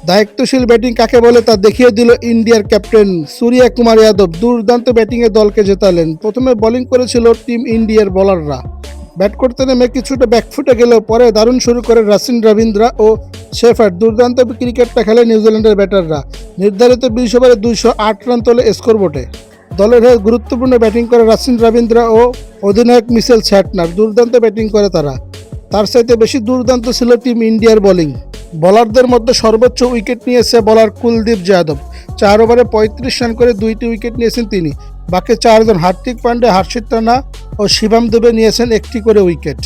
দায়িত্বশীল ব্যাটিং কাকে বলে তা দেখিয়ে দিল ইন্ডিয়ার ক্যাপ্টেন সূর্য কুমার যাদব। দুর্দান্ত ব্যাটিংয়ে দলকে জেতালেন। প্রথমে বোলিং করেছিল টিম ইন্ডিয়ার বোলাররা। ব্যাট করতে নেমে কিছুটা ব্যাকফুটে গেলেও পরে দারুণ শুরু করে রাসিন রবীন্দ্রা ও শেফার্ড। দুর্দান্ত ক্রিকেটটা খেলে নিউজিল্যান্ডের ব্যাটাররা। নির্ধারিত 20 ওভারে 208 রান তোলে স্কোরবোর্ডে। দলের হয়ে গুরুত্বপূর্ণ ব্যাটিং করে রাসিন রবীন্দ্রা ও অধিনায়ক মিচেল স্যাটনার। দুর্দান্ত ব্যাটিং করে তারা। তার চাইতে বেশি দুর্দান্ত ছিল টিম ইন্ডিয়ার বোলিং। বোলারদের মধ্যে সর্বোচ্চ উইকেট নিয়েছে বোলার কুলদীপ যাদব। 4 ওভারে 35 রান করে 2টি উইকেট নিয়েছেন তিনি। বাকি 4 জন হার্দিক পান্ডে, হর্ষিত রানা ও শিবম দুবে নিয়েছেন 1টি করে উইকেট।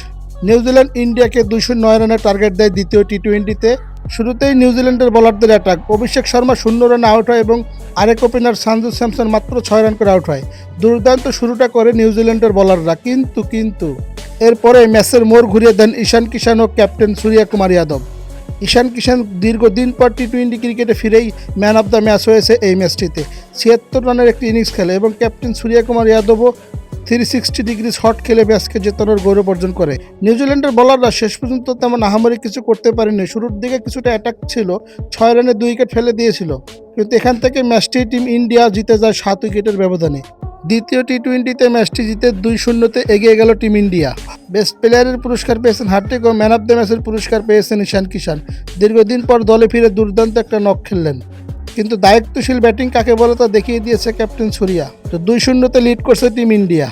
নিউজিল্যান্ড ইন্ডিয়াকে 209 রানের টার্গেট দেয় দ্বিতীয় টি-20-তে। শুরুতেই নিউজিল্যান্ডের বোলারদের অ্যাটাক। অভিষেক শর্মা 0 রানে আউট হয় এবং আরেক ওপেনার সঞ্জু স্যামসন মাত্র 6 রান করে আউট হয়। দুর্দান্ত শুরুটা করে নিউজিল্যান্ডের বোলাররা, কিন্তু এরপরে ম্যাচের মোড় ঘুরিয়ে দেন ঈশান কিষান ও ক্যাপ্টেন সূর্য কুমার যাদব। ঈশান কিষান দীর্ঘদিন পর টি-20 ক্রিকেটে ফিরেই ম্যান অফ দ্য ম্যাচ হয়েছে এই ম্যাচটিতে। 76 রানের একটি ইনিংস খেলে এবং ক্যাপ্টেন সূর্য কুমার যাদবও 360 ডিগ্রি শট খেলে ম্যাচকে জেতানোর গৌরব অর্জন করে। নিউজিল্যান্ডের বোলাররা শেষ পর্যন্ত তেমন আহামরি কিছু করতে পারেনি। শুরুর দিকে কিছুটা অ্যাটাক ছিল, 6 রানে 2 উইকেট ফেলে দিয়েছিল, কিন্তু এখান থেকে ম্যাচটি টিম ইন্ডিয়া জিতে যায় 7 উইকেটের ব্যবধানে। দ্বিতীয় টি-20তে ম্যাচটি জিতে 2-0-তে এগিয়ে গেল টিম ইন্ডিয়া। বেস্ট প্লেয়ারের পুরস্কার পেয়েছেন হার্দিক ও ম্যান অফ দ্য ম্যাচের পুরস্কার পেয়েছেন ঈশান কিষান। দীর্ঘদিন পর দলে ফিরে দুর্দান্ত একটা নক খেললেন। কিন্তু দায়িত্বশীল ব্যাটিং কাকে বলে তা দেখিয়ে দিয়েছে ক্যাপ্টেন সূর্য। তো 2-0-তে লিড করছে টিম ইন্ডিয়া।